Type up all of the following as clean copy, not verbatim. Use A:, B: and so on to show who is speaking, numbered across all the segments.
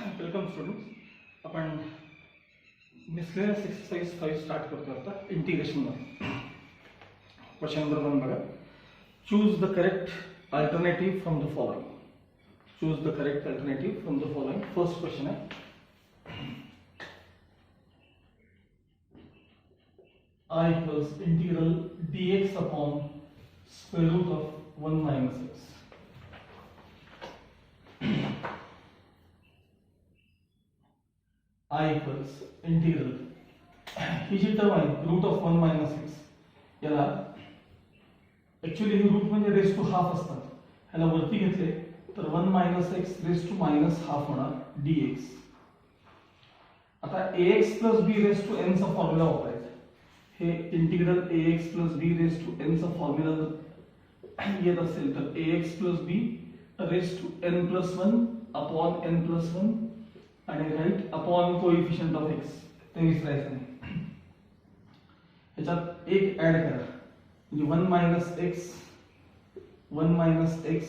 A: Welcome students. आपण miscellaneous exercise 5 start करतो आता इंटिग्रेशनमध्ये. क्वेश्चन नंबर 1 बघा. Choose the correct alternative from the following. Choose the correct alternative from the following. First question आहे I equals integral dx upon square root of 1 minus x. I equals integral ही जी term आहे root of 1 minus x, याला actually ही root म्हणजे raise to half असतात. ह्याला वरती घेतले तर 1 minus x raise to minus half होणार dx. आता ax plus b raise to n चा फॉर्म्युला वापरायचा. हे integral ax plus b raise to n चा फॉर्म्युला येत असेल तर ax plus b raise to n plus 1 upon n plus 1 आणि right upon coefficient of x ते विसरायचं नाही. ह्याच्यात एक ऍड करा म्हणजे 1 minus x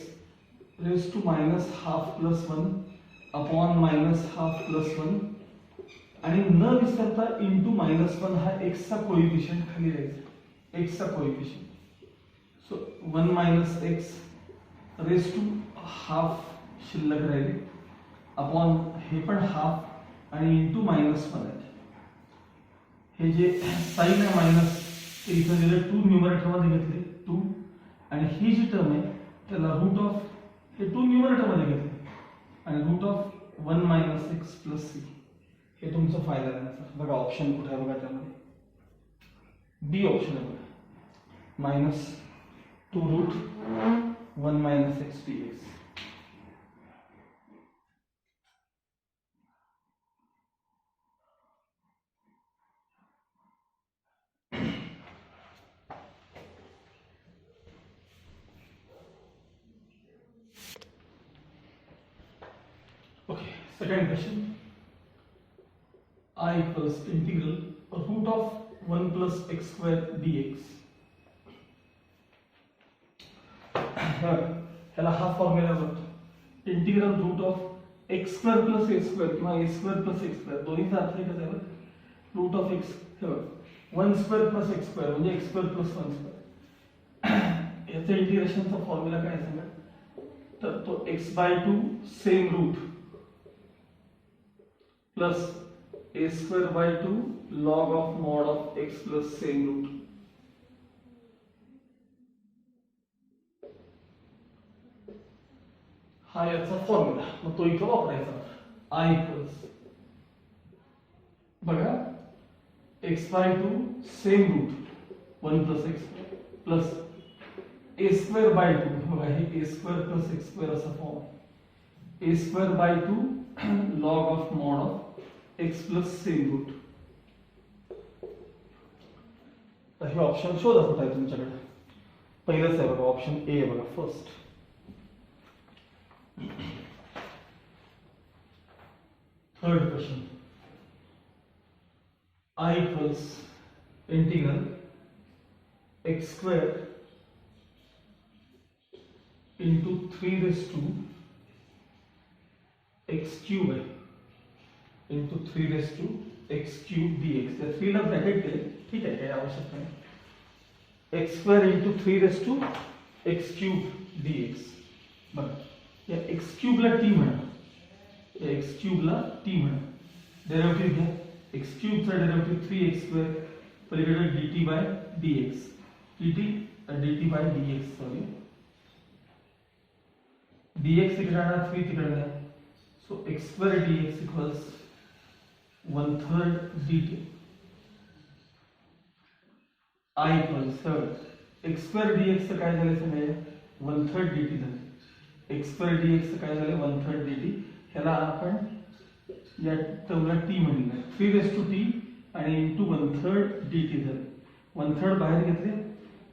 A: raise to minus half plus 1 upon minus half plus 1 आणि न विसरता इंटू मायनस 1 हा x चा कोएफिशिएंट खाली राहायचा. x चा coefficient. So 1 minus x raise to half शिल्लक राहिले अपॉन हे पण हाफ आणि इंटू मायनस 1 आहे. हे जे साइन आहे मायनस ते इथं दिलं 2 न्यूमरेटर मध्ये घेतले 2 आणि ही जी टर्म आहे त्याला रूट ऑफ हे 2 न्यूमरेटर मध्ये घेतले आणि root of 1 minus x plus C हे तुमचं फायनल आन्सर. बघा ऑप्शन कुठे आहे बघा त्यामध्ये बी ऑप्शन आहे बघा minus 2 root 1 minus x dx. Okay, second question. I equals integral root of 1 plus x square dx. ह्याला हा फॉर्म्युला बघतो. Integral root of x square plus a square किंवा a square plus x square दोन्हीचा अर्थ एकच आहे. Root of x हे बघ 1 स्क्वेअर प्लस x स्क्वेअर म्हणजे x स्क्वेअर प्लस 1 स्क्वेअर. याचं इंटिग्रेशनचा फॉर्म्युला काय सांगा तर तो x/2 same root plus a square by 2 log of mod of x plus same root. हा याचा फॉर्म्युला मग तो इथं वापरायचा. I equals बघा x/2 same root 1 plus x plus a square by 2 बघा हे a square plus x square असा फॉर्म आहे. a square by 2 log of mod of x plus same root. तर हे ऑप्शन शोधा कुठे आहे तुमच्याकडे. पहिलंच आहे बघा ऑप्शन ए आहे बघा first. Third question. I equals integral x square into 3 raised to x cube है into 3 raised to x cube dx. या 3 ला ब्रॅकेट केले ठीक आहे काही आवश्यकता नाही. x square into 3 raised to x cube dx. बघा या x cube ला t म्हणा या x cube ला t म्हणा. डेरिव्हेटिव्ह घ्या. x cube चा डेरिव्हेटिव्ह 3x square पलीकडे dt by dx dt by dx sorry dx इकडे आणा 3 तिकडे आणा. So x square dx equals 1/3 dt. I equals third x square dx चं काय झालं सांगा 1/3 dt झालं. x square dx चं काय झालं 1/3 dt. ह्याला आपण या टर्मला t म्हणलं 3 raised to t आणि into 1/3 dt झालं. 1/3 बाहेर घेतले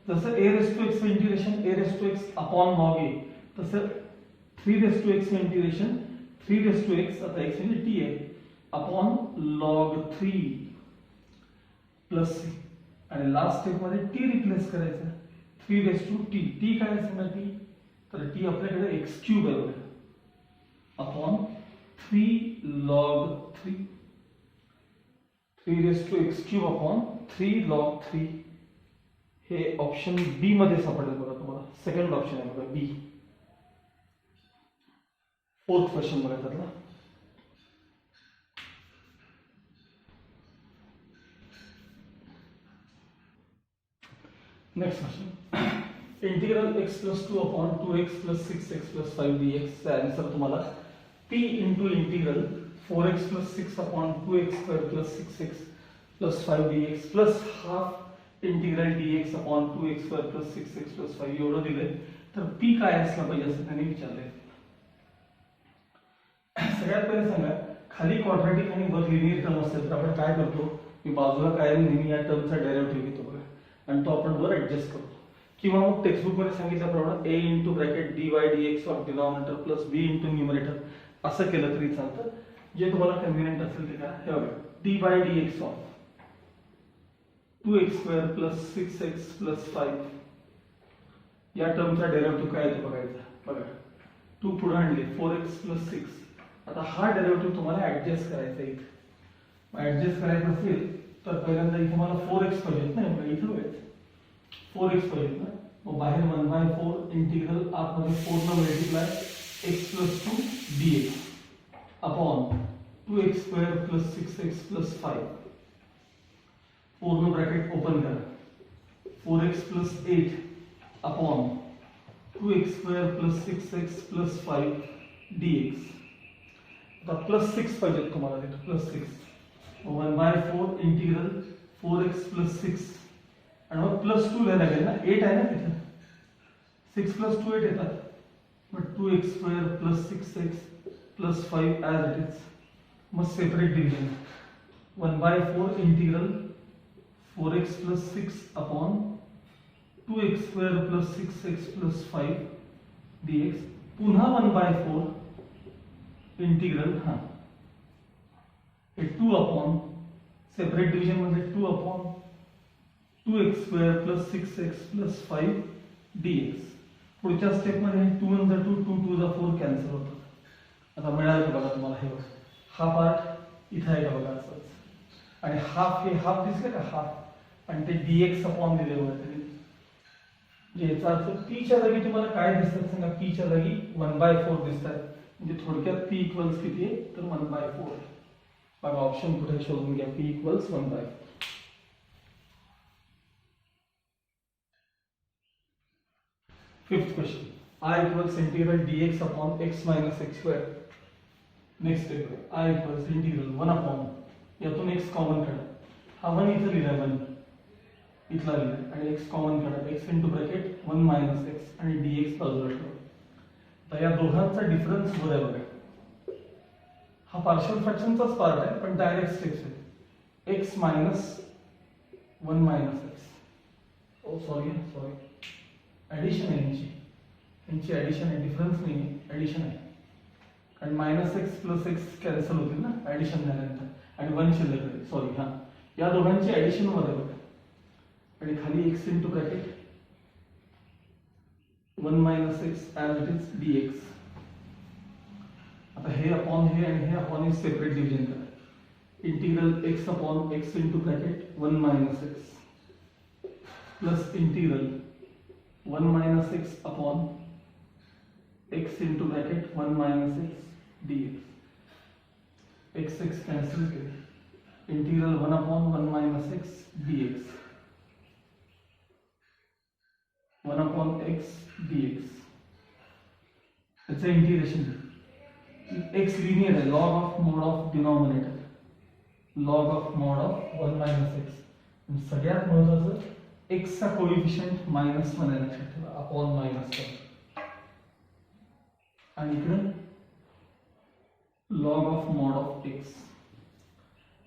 A: जसं a raised to x integration a raised to x upon log a तसं 3 raised to x integration 3 raised to x आता x म्हणजे t आहे अपॉन log 3 प्लस c आणि लास्ट स्टेप मध्ये t रिप्लेस करायचा 3 raised to t. t काय सांगा t तर t आपल्याकडे x cube आहे upon 3 log 3 3 raised to x cube upon 3 log 3 हे ऑप्शन बी मध्ये सापडेल बघा तुम्हाला. सेकंड ऑप्शन आहे बघा बी. फोर्थ क्वेश्चन बघा त्यातला. Next question. Integral x plus 2 upon 2x plus 6x plus 5 dx चा आन्सर तुम्हाला p into integral 4x plus 6 upon 2x square plus 6x plus 5 dx plus half integral dx upon 2x square plus 6x plus 5 एवढं दिलंय. तर p काय असला पाहिजे असं त्यांनी विचारलंय. सगळ्यात पहिले सांगा, खाली क्वाड्रॅटिक आणि वर लिनियर टर्म असेल तर आपण काय करतो, की बाजूला कायम नेहमी या टर्मचा डेरिव्हेटिव्ह घेतो बघा आणि तो आपण वर ऍडजस्ट करतो. किंवा मग टेक्स्टबुक मध्ये सांगितल्याप्रमाणे a into bracket dy dx of denominator plus b into numerator असं केलं तरी चालतं. जे तुम्हाला कन्व्हिनियंट असेल ते करा. हे बघा dy dx of 2x square plus 6x plus 5 या टर्मचा डेरिव्हेटिव्ह काय येतो बघायचा. बघा 2 पुढे आणले 4x plus 6. आता हा डेरिव्हेटिव्ह तुम्हाला ऍडजस्ट करायचा आहे. इथे ऍडजस्ट करायचा असेल तर पहिल्यांदा इथे मला 4x पाहिजे ना, बघा इथे बघायचं 4x पाहिजे ना. मग बाहेर 1/4 इंटिग्रल आतमध्ये 4 न multiply x plus 2 dx upon 2x square plus 6x plus 5 पूर्ण ब्रॅकेट ओपन करा. 4x plus 8 upon 2x square plus 6x plus 5 dx. आता प्लस 6 पाहिजे तुम्हाला तिथे प्लस 6. 1/4 इंटिग्रल 4x plus 6 आणि मग प्लस 2 लिहायला लागेल ना, 8 आहे ना तिथे. 6 plus 2 8 येतात. मग 2x square plus 6x plus 5 as it is. मग separate division 1/4 integral 4x plus 6 upon 2x square plus 6x plus 5 dx. पुन्हा 1/4 इंटिग्रल हा हे 2 upon सेपरेट डिव्हिजन मध्ये 2 upon 2x square plus 6x plus 5 dx. पुढच्या step मध्ये 2 1 2 2 2 4 cancel होतात. आता मिळालं बघा तुम्हाला. हे बघा हा पार्ट इथे आहे का बघा असंच, आणि हाफ हे हाफ दिसले का हाफ, आणि ते dx अपॉन दिले बघा तरी. याचा अर्थ p च्या जागी तुम्हाला काय दिसतात सांगा. p च्या जागी 1/4 दिसतात. म्हणजे थोडक्यात p इक्वल्स किती आहे तर 1/4. बघा ऑप्शन कुठे शोधून घ्या. p equals 1/4. Fifth question. I equals integral dx upon x minus x square. Next step I equals integral 1 upon यातून x कॉमन काढा. हा 1 इथे लिहिला 1 इथला लिहिला आणि x कॉमन काढा. x into bracket 1 minus x आणि dx बाजूला ठेवा. तर या दोघांचा डिफरन्स वर आहे बघा. हा पार्शियल फ्रॅक्शनचाच पार्ट आहे पण डायरेक्ट स्टेप्स आहेत. x minus 1 minus x. ओ सॉरी ऍडिशन आहे यांची ऍडिशन आहे, डिफरन्स नाही आहे, ऍडिशन आहे. आणि minus x plus x cancel होतील ना ऍडिशन झाल्यानंतर, आणि 1 शिल्लक राहील. सॉरी हा या दोघांची ऍडिशन मध्ये बघा. आणि खाली x into bracket 1 minus x as it is dx. आता हे अपॉन हे आणि हे अपॉन हे सेपरेट डिव्हिजन करा. Integral x upon x into bracket 1 minus x plus integral 1 minus x upon x into bracket 1 minus x dx. x cancel करें. Integral 1 upon 1 minus x dx. 1 upon x dx. त्याचं integration. x linear है, log of mod of denominator, log of mod of 1 minus x. सगळ्यात महत्त्वाचं x चा coefficient -1 आहे लक्षात ठेवा, upon -1. आणि इकडे log of mod of x.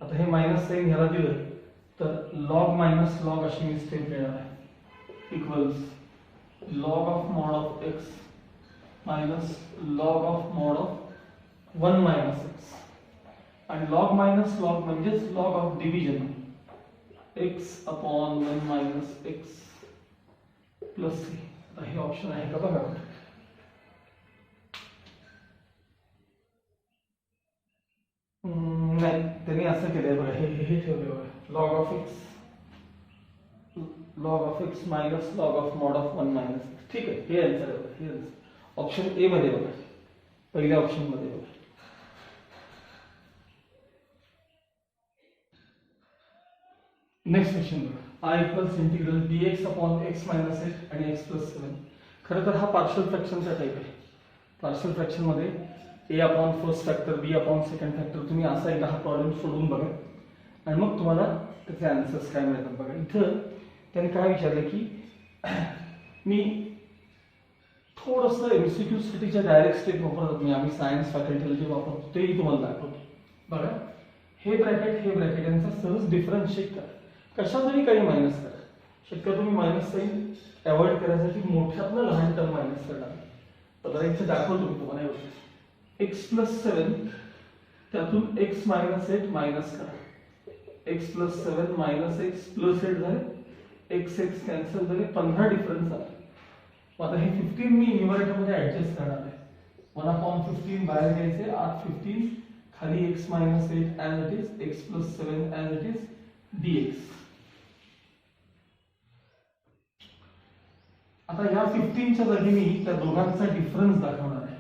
A: आता हे माइनस साइन ह्याला दिलं तर log माइनस log अशी मिस्टेक येणार आहे. Equals log of mod of x minus log of mod of 1 minus x. आणि log माइनस log म्हणजेच log of division x upon 1 minus x plus c. आता हे ऑप्शन आहे का बघा. त्यांनी असं केलंय बघा, हे ठेवलंय बघा, log of x minus log of mod of 1 minus. ठीक आहे, हे आन्सर आहे बघा, हे आन्सर ऑप्शन ए मध्ये बघा, पहिल्या ऑप्शन मध्ये बघा. नेक्स्ट क्वेश्चन बघा, I equals integral dx upon x minus 8 आणि x प्लस 7. खरं तर हा पार्शियल फ्रॅक्शनचा टाईप आहे. पार्शियल फ्रॅक्शन मध्ये a upon first factor, b upon second factor, तुम्ही असा एकदा हा प्रॉब्लेम सोडून बघा आणि मग तुम्हाला त्याचे आन्सर्स काय मिळतात बघा. इथं त्यांनी काय विचारलं की मी थोडंसं MCQ साठीच्या डायरेक्ट स्टेप वापरत नाही, आम्ही सायन्स फॅकल्टीला जे वापरतो तेही तुम्हाला दाखवतो बघा. हे ब्रॅकेट यांचा सहज डिफरन्स चेक करा, कशातही काही मायनस करा. शक्यतो तुम्ही मायनस साईन अवॉइड करायसाठी मोठ्यातनं लहान टर्म मायनस करणार. तर इथे दाखवतो मी तुम्हाला एवढं, x प्लस 7 त्यातून x मायनस 8 मायनस करा, x plus 7 minus x plus 8 झाले, x कॅन्सल झाले, 15 डिफरन्स आला. आता हे 15 मी न्यूमरेटर मध्ये ऍडजस्ट करणार आहे. 1/15 बाहेर घ्यायचे, आत 15, खाली x minus 8 as it is, x plus 7 as it is, dx. आता या 15 च्या जागी मी त्या दोघांचा डिफरन्स दाखवणार आहे.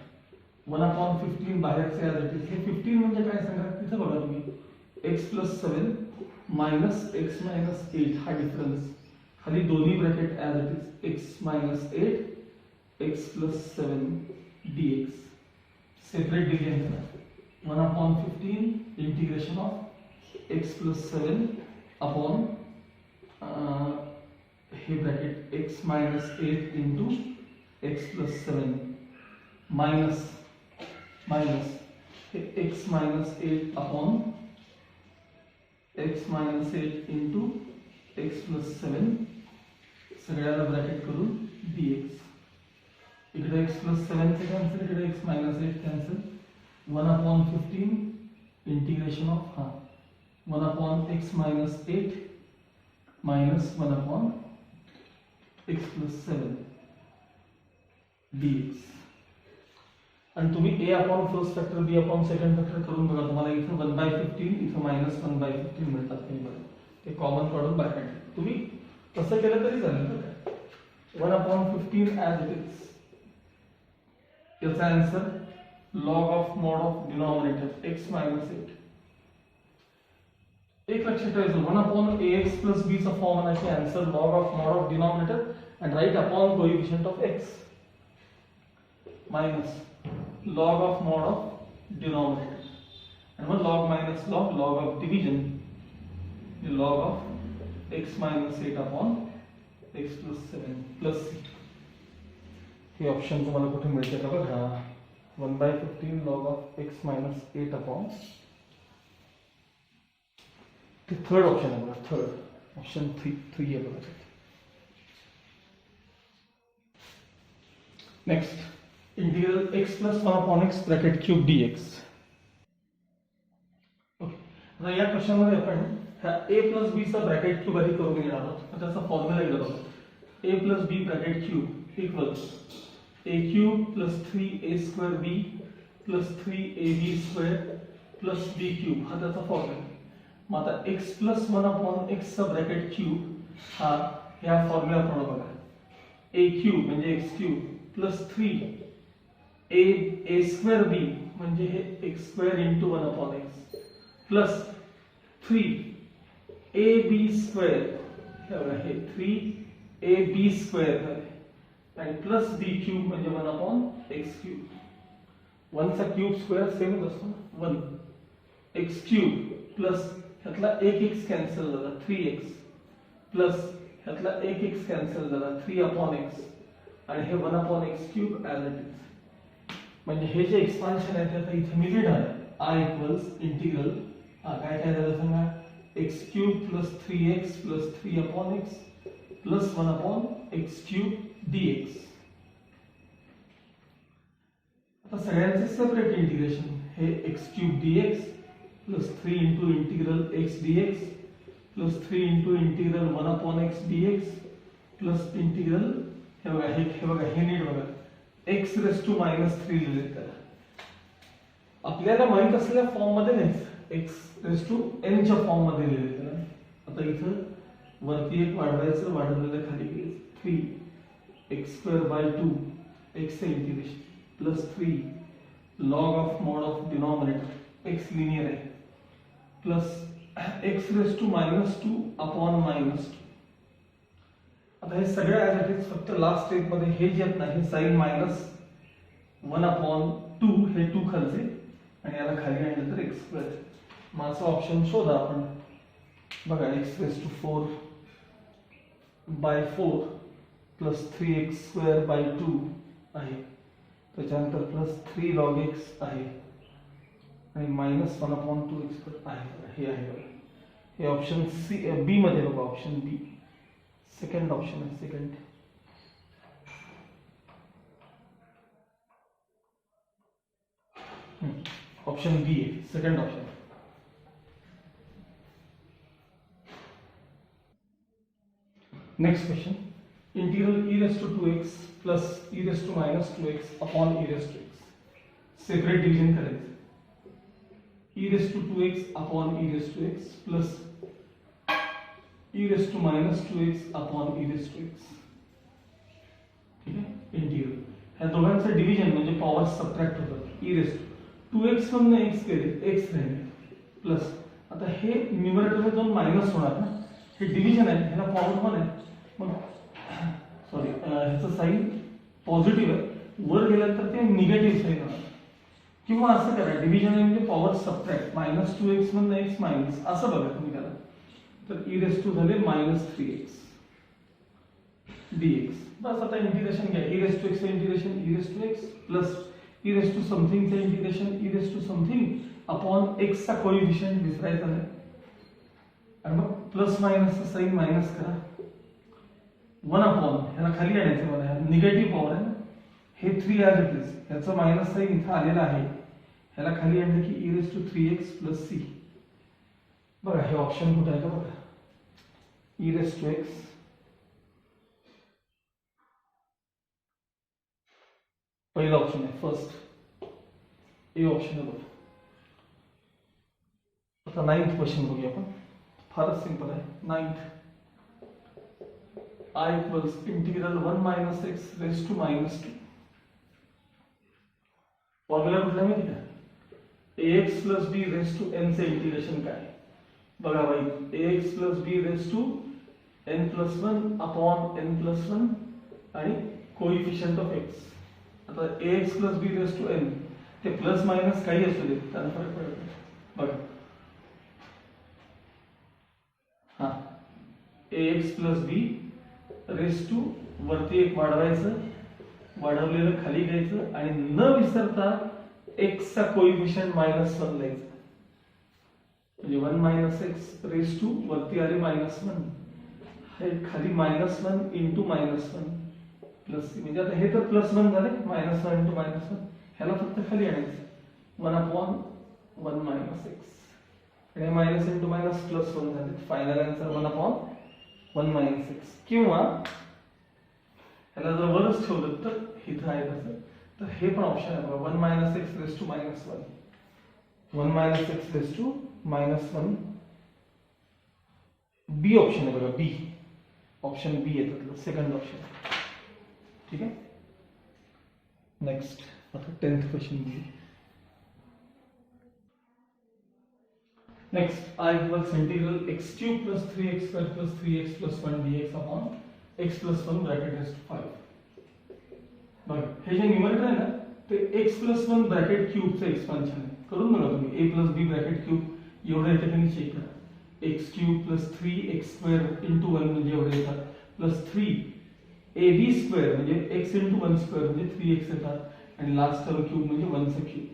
A: 1/15 बाहेरचे ऍज इट इज, हे 15 म्हणजे काय सांगा तिथे बघा तुम्ही, x plus 7 minus x minus 8 हा डिफरन्स, खाली दोन्ही bracket as it is, x minus 8 x plus 7 dx. Separate division करा, 1/15 integration of x plus 7 upon हे bracket x minus 8 into x plus 7 minus हे x minus 8 upon x minus 8 into x plus 7 सगळ्याला bracket करून dx. इकडे x plus 7 चे cancel, इकडे x minus 8 cancel, 1/15 integration of 1/x minus 8 minus 1/x plus 7 dx. आणि तुम्ही a upon first factor, b upon second factor करून बघा, तुम्हाला इथं 1/15 इथं मायनस 1/15 मिळतात. ते कॉमन काढून बाहेर काढले. तुम्ही तसं केलं तरी चालेल. 1/15 ऍज इट इज, याचा answer log of mod of denominator x minus 8. एक लक्षात ठेवायचं, 1/ax प्लस b चा फॉर्म आणायचा, answer log of mod of denominator and right upon coefficient of x minus log of mod of denominator, आणि मग log minus log of division, log of x minus 8 upon x plus 7 plus 6. हे option तुम्हाला कुठे मिळते का बघा, 1/15 log of x minus 8 upon, ते third option आहे बघा, थर्ड ऑप्शन 3 आहे बघा. Next, integral x plus 1 upon x bracket cube dx. Okay, आता या क्वेश्चन मध्ये आपण a प्लस b चा ब्रॅकेट क्यूब आधी करून घेणार आहोत. त्याचा फॉर्म्युला एकदा बघा, a plus b bracket cube equals a cube plus 3a square b plus 3ab square plus b cube, हा त्याचा फॉर्म्युला. मग आता x प्लस 1 अपॉन x चा ब्रॅकेट क्यूब हा ह्या फॉर्म्युलाप्रमाणे बघा, a क्यूब म्हणजे x cube plus 3a square b म्हणजे हे x square into 1 upon x plus 3ab square, हे 3ab स्क्वेअर झाले, आणि प्लस b क्यूब म्हणजे 1 अपॉन x क्यूब. 1 चा क्यूब स्क्वेअर सेमच असतो ना, 1 x क्यूब प्लस ह्यातला एक x कॅन्सल झाला 3x प्लस ह्यातला एक x कॅन्सल झाला 3 अपॉन x, आणि हे 1 upon x cube as it is. म्हणजे हे जे एक्सपान्शन आहे ते आता इथे मी लिहिणार आहे, i इक्वल्स इंटिग्रल काय झालं सांगा, x cube plus 3x plus 3 upon x plus 1 upon x cube dx. आता सगळ्यांचे सेपरेट इंटिग्रेशन, हे x cube dx plus 3 into integral x dx plus 3 into integral 1 upon x dx plus integral, हे बघा हे नीट बघा, x रेस टू मायनस 3 लिहिलेत त्याला. आपल्याला माहित असलेल्या फॉर्म मध्ये नाही, एक्स रेस टू एन च्या फॉर्म मध्ये लिहिले त्याला. आता इथं वरती एक वाढवायचं, वाढवलेलं खाली घ्यायचं. 3x² 2 x integration plus 3 log of mod of denominator x linear आहे plus x raise to -2 upon -2. आता हे सगळ्या ऍज इट इज, फक्त लास्ट स्टेप मध्ये हे जे आहेत ना, हे साइन -1/2 हे 2 खालचे आणि याला खाली आणलं तर x². माझा ऑप्शन शोधा आपण. बघा x raise to 4/4 plus 3x²/2 आहे, त्याच्यानंतर प्लस 3 log x आहे आणि -1/2x² आहे. हे आहे बघा, हे ऑप्शन बी मध्ये बघा, ऑप्शन बी सेकंड ऑप्शन आहे. सेकंड ऑप्शन बी आहे, second option. Next question. Integral e raise to 2x plus e raise to -2x upon e raise to x. Separate division करायचं. e raise to 2x upon e raise to x plus e raise to -2x upon e raise to x. ठीक आहे. Integral ह्या दोघांचं division म्हणजे power subtract होतात. e raise to 2x मधून x गेले, x राहिले प्लस. आता हे न्यूमरेटर मध्ये जाऊन मायनस होणार ना, हे डिव्हिजन आहे, ह्याला पॉवर 1 आहे, मग सॉरी ह्याचं साइन पॉझिटिव्ह आहे, वर गेल्यानंतर ते निगेटिव्ह साइन होणार. किंवा असं करा, डिव्हिजन आहे म्हणजे पॉवर सबट्रॅक्ट, -2x मधून x मायनस, असं बघा तुम्ही करा. तर e रेस टू झाले -3x dx. बस आता इंटिग्रेशन घ्या. e raise to x integration e raise to x plus e raise to something चे integration e raise to something upon x चा कोएफिशिएंट विसरायचा नाही आणि मग प्लस मायनस चा साइन मायनस करा. 1 अपॉन ह्याला खाली आणायचं, मला निगेटिव्ह पॉवर आहे ना, हे 3 ॲज इट इज, ह्याचं मायनस साइन इथं आलेला आहे, ह्याला खाली आणलं की e raise to 3x plus c. बघा हे ऑप्शन कुठे आहे का बघा, e रेस टू x पहिला ऑप्शन आहे, फर्स्ट ए ऑप्शन आहे बघा. आता 9th क्वेश्चन बघूया आपण, फारच सिंपल आहे. 9th, I equals integral 1 - x raise to -2. Formula कुठला माहिती का, ax plus b raise to n चे इंटिग्रेशन काय. बघा भाई, ax plus b raise to n plus 1 upon n plus 1 आणि कोइफिशिएंट ऑफ x. आता ax plus b raise to n, ते प्लस मायनस काही असू दे, त्याला फरक पडत नाही. बघा हा, ax plus b raise to वरती एक वाढवायचं, वाढवलेलं खाली घ्यायचं आणि न विसरता x चा कोइफिशिएंट -1 लिहायचं. म्हणजे 1 - x रेस टू वरती आले -1, हे खाली -1 इंटू -1 प्लस c. म्हणजे आता हे तर +1 झाले, -1 इंटू -1, ह्याला फक्त खाली आणायचं, 1 अपॉन 1 - x आणि मायनस इंटू मायनस प्लस 1 झाले. Final answer 1 upon 1 - x. किंवा ह्याला जर वरच ठेवलं तर इथं आहे तसं, तर हे पण ऑप्शन आहे बघा, 1 - x raise to -1, 1 - x raise to -1. B option आहे बघा, बी ऑप्शन बी येतात, सेकंड ऑप्शन. ठीक आहे. नेक्स्ट आता 10th क्वेश्चन बघू. Next, I equals integral x³ plus 3x² plus 3x plus 1 dx upon x plus 1 bracket raise to 5. बघा हे जे न्यूमरेटर आहे ना, ते x प्लस 1 ब्रॅकेट क्यूबचं एक्सपान्शन आहे. करून बघा तुम्ही, a plus b bracket cube एवढ्या ठिकाणी चेक करा. x³ प्लस 3x² इंटू 1 म्हणजे एवढे येतात, प्लस 3ab² म्हणजे x इंटू 1² म्हणजे 3x येतात आणि लास्ट टर्म क्यूब म्हणजे 1 चा क्यूब.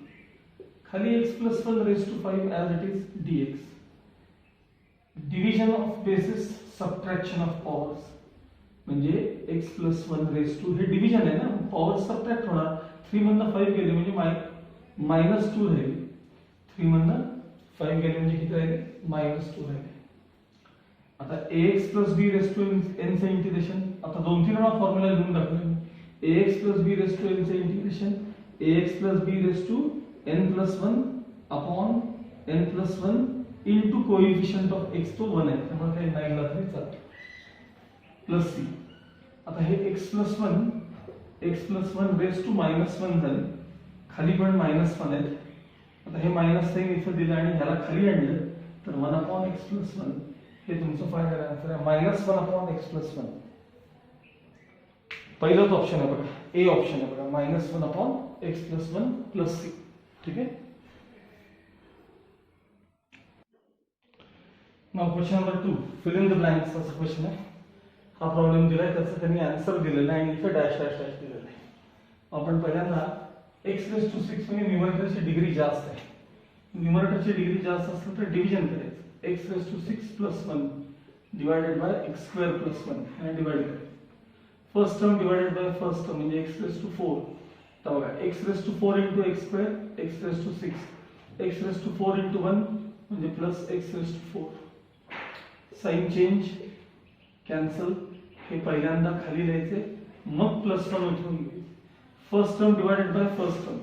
A: खाली x plus 1 raise to 5 as it is dx. Division of bases, subtraction of powers, म्हणजे x प्लस 1 रेस टू, हे डिव्हिजन आहे ना, पॉवर सबट्रॅक्ट होणार. 3 मधनं 5 गेले म्हणजे -2 राहिले, 3 मधनं 5 गेले म्हणजे किती राहिले, -2 राहिले. आता ax plus b raise to n चे इंटिग्रेशन, आता 2-3 वेळा फॉर्म्युला लिहून टाकले. ax plus b raise to n चे integration ax plus b raise to n plus 1 upon n plus one into coefficient of x तो वन आहे, त्यामुळे काही नाही लिहिलं तरी चालतं, प्लस सी. आता हे x plus one raise to minus one झाले, खाली पण मायनस वन आहेत. आता हे मायनस साइन इथं दिलं आणि ह्याला खाली आणलं तर one upon x plus one हे तुमचं फायनल आन्सर आहे, minus one upon x plus one. पहिलाच ऑप्शन आहे बघा, ए ऑप्शन आहे बघा, minus one upon x plus one plus C. ठीक आहे. Now question number 2, fill in the blanks असा क्वेश्चन आहे. हा प्रॉब्लेम दिलाय, त्याचं त्यांनी आन्सर दिलेलं आहे आणि इथं डॅश डॅश डॅश दिलेलं आहे. आपण पहिल्यांदा एक्स रेस टू 6 म्हणजे न्यूमरेटरची डिग्री जास्त आहे. न्यूमरेटरची डिग्री जास्त असेल तर डिव्हिजन करायचं. X raise to 6 plus 1 divided by x square plus 1 आणि डिवाइड करायचं. First term divided by first term म्हणजे एक्स रेस टू 4. तर बघा x raise to 4 into x square, x raise to 6, x raise to 4 into 1 म्हणजे plus x raise to 4. Sign change cancel, हे पहिल्यांदा खाली लिहायचे मग प्लस 1 उठवून घ्यायचे. First term divided by first term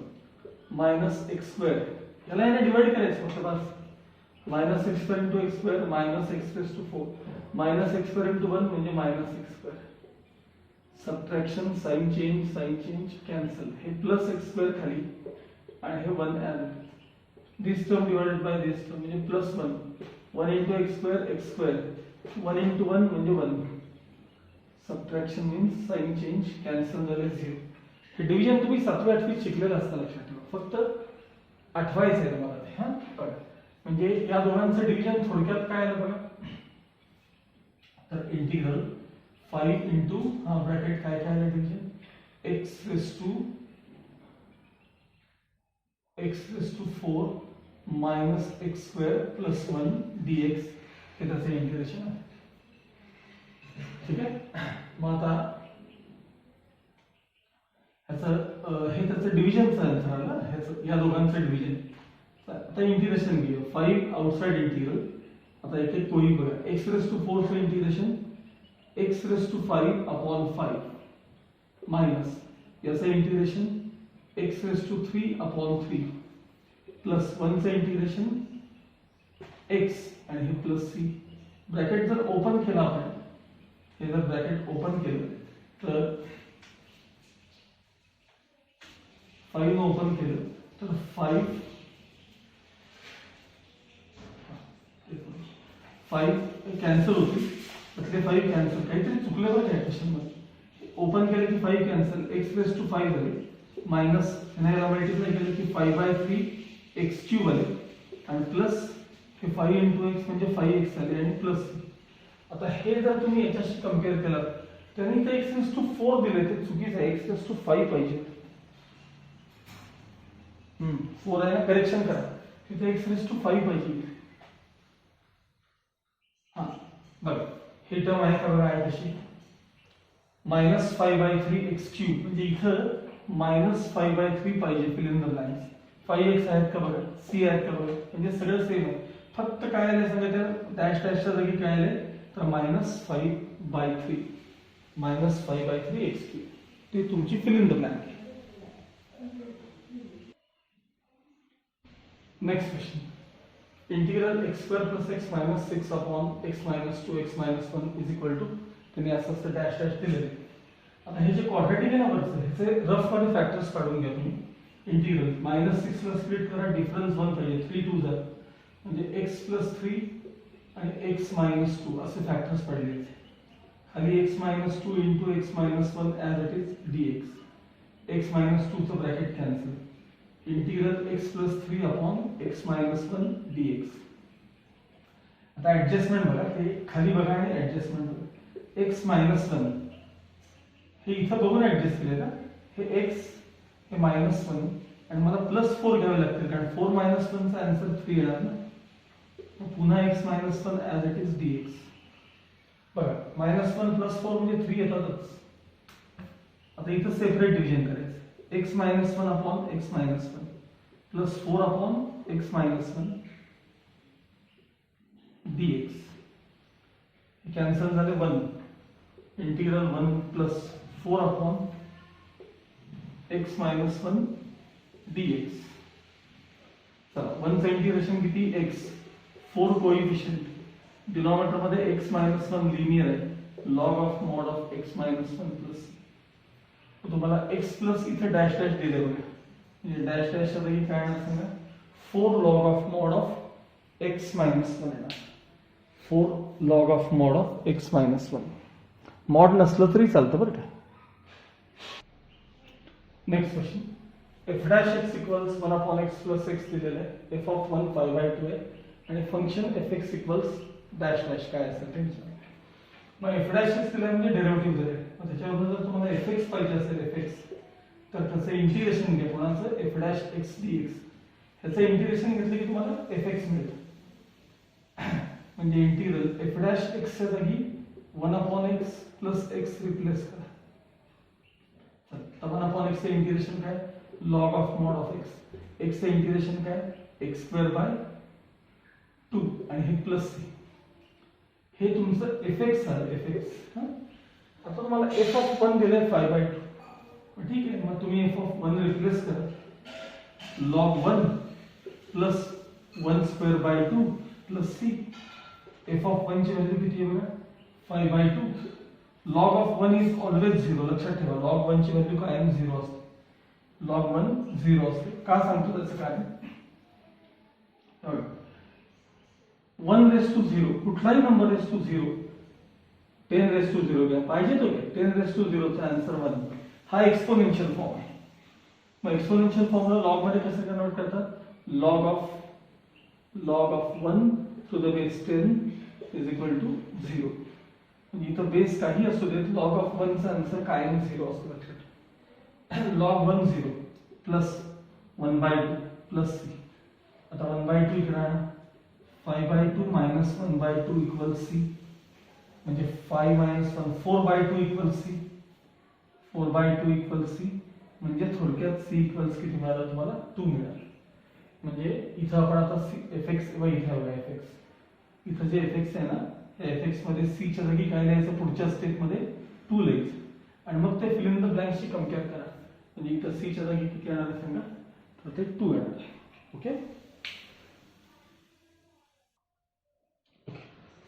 A: minus x square, याला याने डिवाइड करायचं फक्त बस. Minus x square into x square minus x raise to 4, minus x square into 1 म्हणजे minus x square. Subtraction, sign change cancel, हे plus x square खाली आणि हे 1 add. This term divided by this term म्हणजे plus 1, 1 into x square 1 into 1 म्हणजे 1. Subtraction means sign change cancel झाले 0. हे division तुम्ही 7वी 8वीत शिकलेलं असतं, लक्षात ठेवा. फक्त आठवायचं आहे तुम्हाला ते. हां बघा, म्हणजे या दोघांचं डिव्हिजन थोडक्यात काय आलं बघा. तर इंटिग्रल 5 इंटू हा ब्रॅकेट काय काय आलं division, x raise to 4 minus x square plus 1 dx हे त्याचं इंटिग्रेशन आहे. ठीक आहे. मग आता हे त्याचं डिव्हिजनचं आन्सर आलं, ह्याचं या दोघांचं डिव्हिजन. आता इंटिग्रेशन घेऊ, 5 आउटसाइड इंटिग्रल. आता एक एक कोई बघा, एक्स रेस टू 4 चं integration x raise to 5 upon 5 minus याचं integration x raise to 3 upon 3 plus 1 चं इंटिग्रेशन एक्स आणि हे प्लस सी. ब्रॅकेट जर ओपन केला आपण, हे जर ब्रॅकेट ओपन केलं तर 5 ओपन केलं तर 5 कॅन्सल होतील, त्यातले 5 कॅन्सल, काहीतरी चुकलं बघा क्वेश्चन मध्ये. ओपन केलं की 5 कॅन्सल, एक्स रेस टू 5 झाले मायनस याला मल्टिप्लाय केलं की 5/3 एक्स क्यूब आले आणि प्लस हे 5 इंटू एक्स म्हणजे 5x आले आणि प्लस. आता हे जर तुम्ही याच्याशी कम्पेअर केलं त्यांनी तर एक्स रेस टू 4 दिले, ते चुकीचं आहे, एक्स रेस टू 5 पाहिजे. 4 आहे ना, करेक्शन करा, तिथे एक्स रेस टू 5 पाहिजे. हा बघा, हे टर्म आहे का बघा, आहे तशी मायनस 5/3 एक्स क्यूब म्हणजे इथं मायनस 5/3 पाहिजे. Fill in the blanks. 5x आहेत का बघा, सी आहेत का बघा, म्हणजे सगळं सेम आहे. फक्त काय आलं सांगायचं, डॅश डॅशच्या जागी काय आले तर -5/3 -5/3 एक्स क्यूब. ते तुमची फिल इन द ब्लँक आहे. Next question, integral x square plus x minus 6 upon x minus 2 x minus 1 is equal to, त्यांनी असं डॅश डॅश दिलेले. आता हे जे क्वाड्रॅटिक आहे ना वरचं, ह्याचे रफ मध्ये फॅक्टर्स काढून घ्या तुम्ही. इंटिग्रल -6 ला स्प्लिट करा, डिफरन्स 1 पाहिजे, 3 2 झालं म्हणजे x प्लस 3 आणि x मायनस 2 असे फॅक्टर्स पडले. खाली x minus 2 into x minus 1 as it is dx. x minus 2 चं bracket cancel, integral x plus 3 upon x minus 1 dx. आता ऍडजस्टमेंट बघा, ते खाली बघा आणि ऍडजस्टमेंट बघा. x मायनस 1 हे इथं बघून ऍडजस्ट केले ना, हे x हे -1 आणि मला +4 घ्यावे लागतील कारण 4 - 1 चा आन्सर 3 येणार ना. पुन्हा x minus 1 as it is dx. बघा -1 + 4 म्हणजे 3 येतातच. आता इथं सेपरेट डिव्हिजन करायचं, x minus 1 upon x minus 1 plus 4 upon x minus 1 dx. Cancel झाले 1, integral 1 plus 4 upon x minus 1 dx. चला वनचं इंटिग्रेशन किती x, 4 कोइफिशियंट, डिनॉमिनेटर मध्ये x मायनस 1 लिनियर आहे, log of mod of x minus 1 plus c. तुम्हाला x plus इथे dash dash दिले बघा, म्हणजे डॅश डॅशच्या जागी काय येणार सांगा, 4 log of mod of x minus 1 येणार, 4 log of mod of x minus 1. Mod नसलं तरी चालतं बरं का. Next question, F dash x equals 1 upon x plus x दिलेलं आहे, एफ ऑफ 1 5/2 आहे आणि function F x equals dash dash काय असेल ते विचार. मग एफ डॅश एक्स दिलं म्हणजे डेरिव्हेटिव्ह दिले, मग त्याच्यावर जर तुम्हाला एफ एक्स पाहिजे असेल एफ एक्स, तर त्याचं इंटिग्रेशन घ्या, कोणाचं, F dash x D x. ह्याचं इंटिग्रेशन घेतलं की तुम्हाला एफ एक्स मिळेल, म्हणजे इंटिग्रल एफ डॅश एक्सच्या जागी 1 upon x plus x replace करा. तर 1 अपॉन एक्सचं इंटिग्रेशन काय, log of mod of x, एक्सचं इंटिग्रेशन काय, एक्स स्क्वेअर बाय 2 आणि हे प्लस सी, हे तुमचं एफ एक्स आहे, एफ एक्स. आता तुम्हाला एफ ऑफ 1 दिलंय 5/2, ठीक आहे, मग तुम्ही एफ ऑफ 1 रिप्लेस करा, log 1 plus 1 square by 2 plus C. F of 1 ची व्हॅल्यू किती आहे बघा, 5/2. लॉग ऑफ 1 इज ऑलवेज 0, लक्षात ठेवा, लॉग 1 ची व्हॅल्यू कायम 0 असते, लॉग 1 0 असते. का सांगतो त्याचं कारण, 1 रेस टू 0, कुठलाही number raise to 0, 10 raise to 0 घ्या, पाहिजे तो घ्या, 10 रेस टू 0 चा आन्सर 1. हा एक्सपोनेन्शियल फॉर्म आहे. मग एक्सपोनेन्शियल फॉर्मला लॉग मध्ये कसं कन्वर्ट करतात, log of 1 to the base 10 is equal to 0. म्हणजे इथं बेस काही असू देत, लॉग ऑफ 1 चा आन्सर कायम 0 असतो, लक्षात. Log 1 0 plus 1/2 plus c. आता 1/2 इकडे आणा, 5/2 मायनस 1/2 इक्वल c, म्हणजे 5 minus 1 4/2 equal c, 4/2 equal c, म्हणजे थोडक्यात c इक्वल्स किती मिळालं तुम्हाला, 2 मिळालं. म्हणजे इथं आपण आता एफ एक्स व इथे बघा, एफ एक्स, इथं जे एफ एक्स आहे ना, एफ एक्स मध्ये c च्या जागी काय लिहायचं, पुढच्या स्टेप मध्ये 2 लिहायचं आणि मग ते फिल इन द ब्लँक्सशी कम्पेअर करा. म्हणजे इथं c च्या जागी किती येणार आहे सांगा, तर ते 2 येणार आहे. Okay.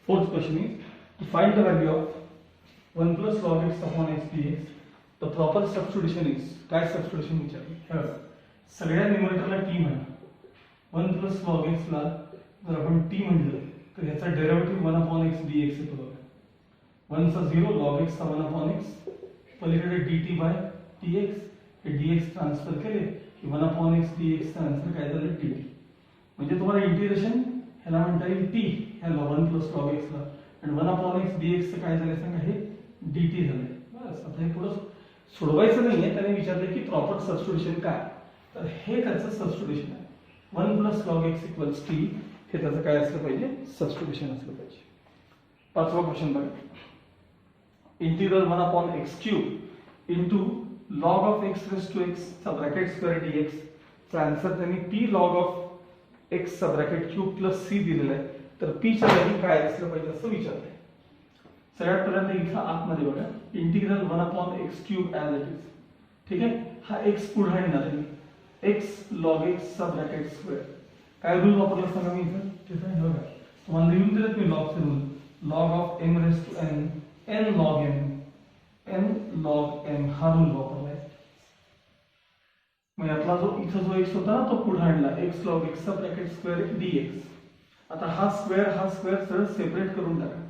A: Fourth question is to find the value of 1 plus log x upon x dx. The proper substitution is, काय substitution विचारले, सगळ्या न्यूमरेटरला t म्हणा. 1 plus log x ला जर आपण t म्हणलं तर ह्याचा डेरिव्हेटिव्ह 1 upon x dx येतो बघा. 1 चा 0, log x चा 1 upon x, पलीकडे dt by dx, हे dx ट्रान्सफर केले की 1 upon x dx चा आन्सर काय झालं, dt. म्हणजे तुम्हाला इंटिग्रेशन ह्याला म्हणता येईल t, ह्याला 1 plus log x ला, आणि 1 upon x dx चं काय झालं सांगा, हे dt झालंय. बस, आता हे पुढं सोडवायचं नाहीये, त्याने विचारले की प्रॉपर सबस्टिट्यूशन काय, तर हे त्याचं सबस्टिट्यूशन आहे. 1 plus log x equals t, हे त्याचं काय असलं पाहिजे, सबस्टिट्यूशन असलं पाहिजे. पाचवा क्वेश्चन बघा, integral 1 upon x cube into log of x raised to x चा ब्रॅकेट स्क्वेअर dx चा आन्सर त्यांनी p log of x चा ब्रॅकेट क्यूब प्लस c दिलेला आहे, तर p च्या जागी काय असलं पाहिजे असं विचारलंय. सगळ्यात पहिल्यांदा इथं आतमध्ये बघा, integral 1 upon x cube as it is, ठीक आहे, हा x पुढे येणार आहे, x log x चा ब्रॅकेट स्क्वेअर. काय रूल वापरला सांगा मी इथं, ठीक आहे, बघा तुम्हाला लिहून दिलेत मी लॉगचे rule, log of m raised to n, n log m, n log m हा रूल वापरलाय. मग यातला जो इथं जो x होता ना, तो पुढे आणला, x log x चा ब्रॅकेट स्क्वेअर dx. आता हा स्क्वेअर सरळ सेपरेट करून टाका,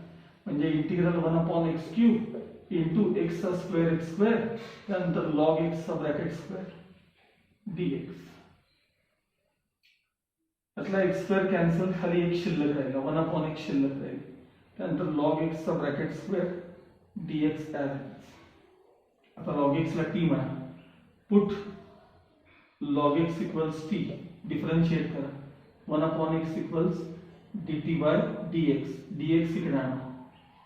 A: म्हणजे integral 1 upon x cube into x चा स्क्वेअर x स्क्वेअर, त्यानंतर log x चा ब्रॅकेट स्क्वेअर dx. यातला x स्क्वेअर कॅन्सल, खाली एक शिल्लक राहिला, 1 upon x शिल्लक राहील, त्यानंतर log x चा ब्रॅकेट स्क्वेअर dx ॲज. आता log x ला t म्हणा, put log x equals t, differentiate करा, 1 upon x equals dt by dx, dx इकडे आणा,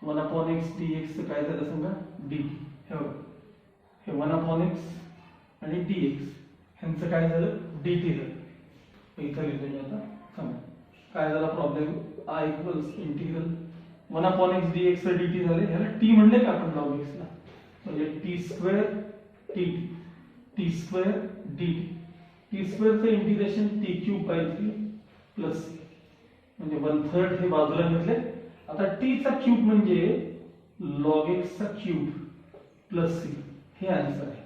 A: 1 upon x dx चं काय झालं सांगा, dt. हे 1 upon x आणि dx ह्यांचं काय झालं, dt झालं. इथं लिहितो मी आता, सांगा काय झाला problem, I equals integral 1 upon x dx चं dt झाले, ह्याला t म्हणले का आपण log x ला, म्हणजे t square dt, t square dt, t स्क्वेअरचं integration t cube by 3 plus C, म्हणजे 1/3 हे बाजूला घेतले. आता टी चा क्यूब म्हणजे लॉग एक्स चा क्यूब प्लस सी, हे आन्सर आहे.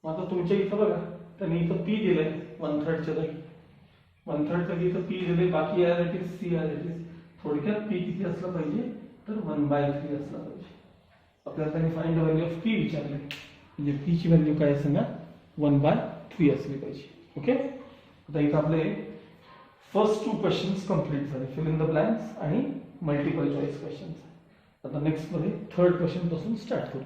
A: मग आता तुमच्या इथं बघा, त्यांनी इथं पी दिलंय 1/3 च्या जागी, 1/3 च्या इथं पी दिले, बाकी as it is C as it is. थोडक्यात पी किती असलं पाहिजे, तर 1/3 असला पाहिजे. आपल्याला त्यांनी find the value of P विचारले, म्हणजे पी ची व्हॅल्यू काय सांगा, 1/3 असली पाहिजे. ओके, आता इथं आपले फर्स्ट 2 क्वेश्चन्स कंप्लीट झाले, फिल इन द ब्लँक्स आणि मल्टिपल चॉईस क्वेश्चन्स. आता नेक्स्ट मध्ये थर्ड क्वेश्चन पासून स्टार्ट करू.